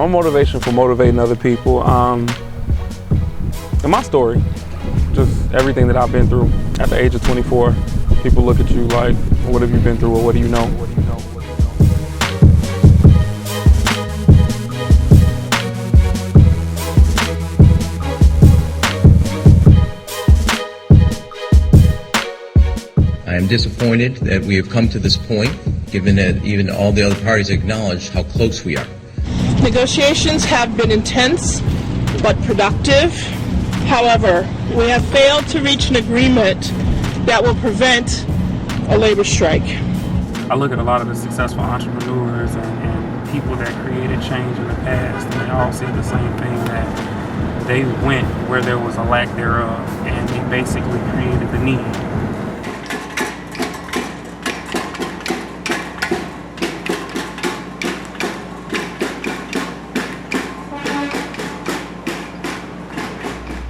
My motivation for motivating other people, and my story, just everything that I've been through. At the age of 24, people look at you like, what have you been through, or what do you know? I am disappointed that we have come to this point, given that even all the other parties acknowledge how close we are. Negotiations have been intense but productive. However, we have failed to reach an agreement that will prevent a labor strike. I look at a lot of the successful entrepreneurs and people that created change in the past, and they all said the same thing, that they went where there was a lack thereof, and they basically created the need.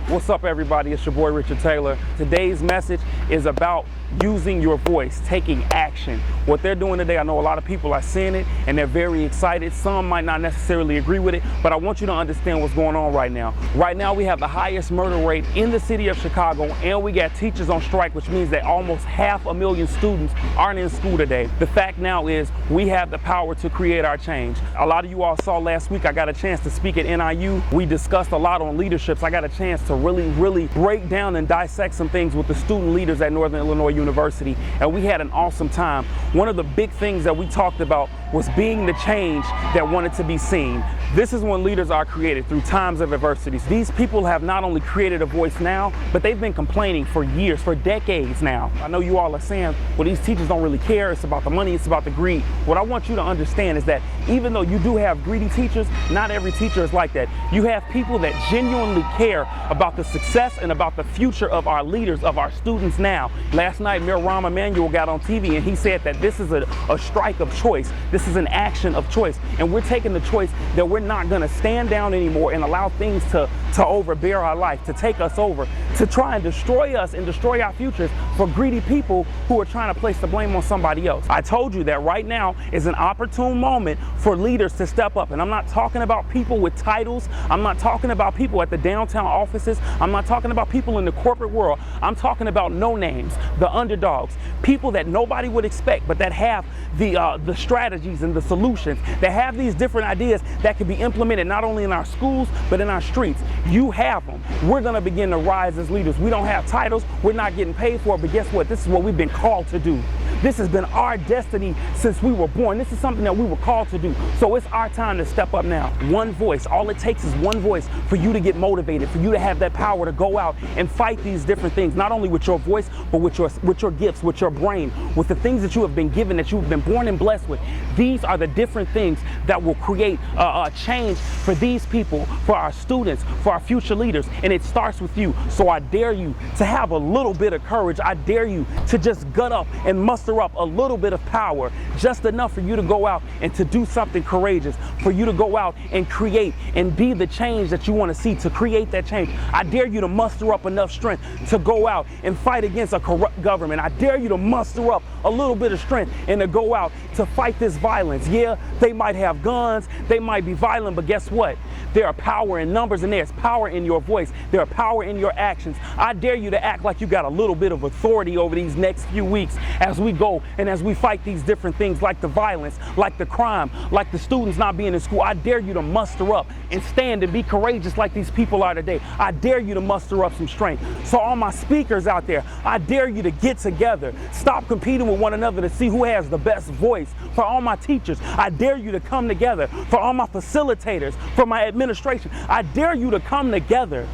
What's up, everybody? It's your boy Richard Taylor. Today's message is about using your voice, taking action. What they're doing today, I know a lot of people are seeing it and they're very excited. Some might not necessarily agree with it, but I want you to understand what's going on right now. Right now, we have the highest murder rate in the city of Chicago, and we got teachers on strike, which means that almost 500,000 students aren't in school today. The fact now is we have the power to create our change. A lot of you all saw last week, I got a chance to speak at NIU. We discussed a lot on leaderships. I got a chance to really break down and dissect some things with the student leaders at Northern Illinois University, and we had an awesome time. One of the big things that we talked about was being the change that wanted to be seen. This is when leaders are created, through times of adversities. These people have not only created a voice now, but they've been complaining for years, for decades now. I know you all are saying, well, these teachers don't really care. It's about the money, it's about the greed. What I want you to understand is that even though you do have greedy teachers, not every teacher is like that. You have people that genuinely care about the success and about the future of our leaders, of our students now. Last night, Mayor Rahm Emanuel got on TV and he said that this is a strike of choice. This is an action of choice. And we're taking the choice that we're not gonna stand down anymore and allow things to overbear our life, to take us over, to try and destroy us and destroy our futures for greedy people who are trying to place the blame on somebody else. I told you that right now is an opportune moment for leaders to step up. And I'm not talking about people with titles. I'm not talking about people at the downtown offices. I'm not talking about people in the corporate world. I'm talking about no names, the underdogs, people that nobody would expect, but that have the strategies and the solutions, that have these different ideas that can be implemented not only in our schools, but in our streets. You have them. We're gonna begin to rise as leaders. We don't have titles, we're not getting paid for it, but guess what? This is what we've been called to do. This has been our destiny since we were born. This is something that we were called to do. So it's our time to step up now. One voice, all it takes is one voice for you to get motivated, for you to have that power to go out and fight these different things, not only with your voice, but with your gifts, with your brain, with the things that you have been given, that you've been born and blessed with. These are the different things that will create a change for these people, for our students, for our future leaders, and it starts with you. So I dare you to have a little bit of courage. I dare you to just gut up and muster up a little bit of power, just enough for you to go out and to do something courageous, for you to go out and create and be the change that you want to see, to create that change. I dare you to muster up enough strength to go out and fight against a corrupt government. I dare you to muster up a little bit of strength and to go out to fight this violence. Yeah, they might have guns, they might be violent, but guess what? There are power in numbers, and there's power in your voice. There are power in your actions. I dare you to act like you got a little bit of authority over these next few weeks as we go and as we fight these different things, like the violence, like the crime, like the students not being in school. I dare you to muster up and stand and be courageous like these people are today. I dare you to muster up some strength. So all my speakers out there, I dare you to get together. Stop competing with one another to see who has the best voice. For all my teachers, I dare you to come together. For all my facilitators, for my administration, I dare you to come together.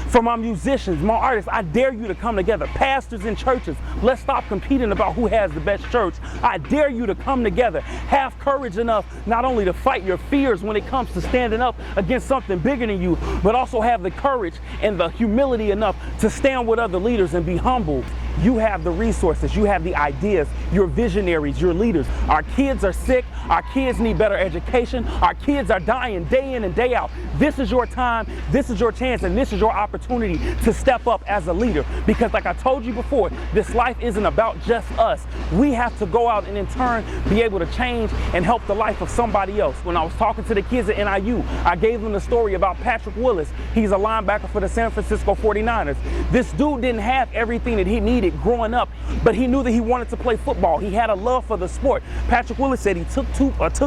For my musicians, my artists, I dare you to come together. Pastors in churches, let's stop competing about who has the best church. I dare you to come together. Have courage enough not only to fight your fears when it comes to standing up against something bigger than you, but also have the courage and the humility enough to stand with other leaders and be humble. You have the resources, you have the ideas, you're visionaries, you're leaders. Our kids are sick, our kids need better education, our kids are dying day in and day out. This is your time, this is your chance, and this is your opportunity to step up as a leader. Because like I told you before, this life isn't about just us. We have to go out and in turn be able to change and help the life of somebody else. When I was talking to the kids at NIU, I gave them the story about Patrick Willis. He's a linebacker for the San Francisco 49ers. This dude didn't have everything that he needed growing up, but he knew that he wanted to play football. He had a love for the sport. Patrick Willis said he took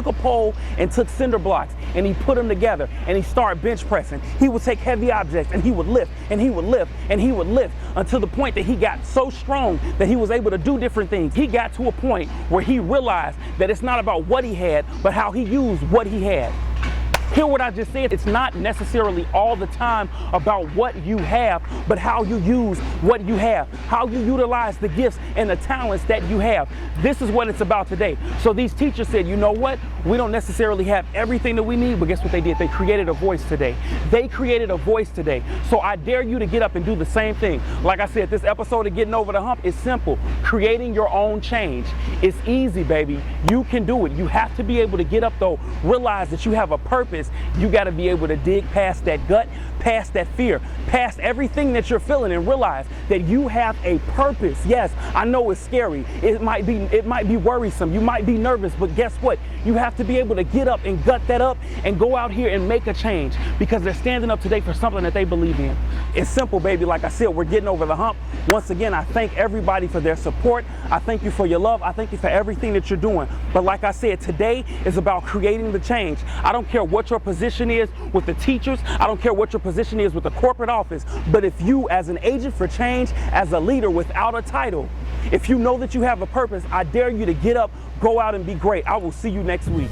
a pole and took cinder blocks and he put them together and he started bench pressing. He would take heavy objects and he would lift and he would lift and he would lift until the point that he got so strong that he was able to do different things. He got to a point where he realized that it's not about what he had, but how he used what he had. Hear what I just said? It's not necessarily all the time about what you have, but how you use what you have, how you utilize the gifts and the talents that you have. This is what it's about today. So these teachers said, you know what? We don't necessarily have everything that we need, but guess what they did? They created a voice today. They created a voice today. So I dare you to get up and do the same thing. Like I said, this episode of Getting Over the Hump is simple. Creating your own change. It's easy, baby. You can do it. You have to be able to get up though, realize that you have a purpose. You got to be able to dig past that gut, past that fear, past everything that you're feeling and realize that you have a purpose. Yes, I know it's scary. It might be worrisome. You might be nervous, but guess what? You have to be able to get up and gut that up and go out here and make a change because they're standing up today for something that they believe in. It's simple, baby. Like I said, we're getting over the hump. Once again, I thank everybody for their support. I thank you for your love. I thank you for everything that you're doing. But like I said, today is about creating the change. I don't care what your position is with the teachers. I don't care what your position is with the corporate office. But if you, as an agent for change, as a leader without a title, if you know that you have a purpose, I dare you to get up, go out and be great. I will see you next week.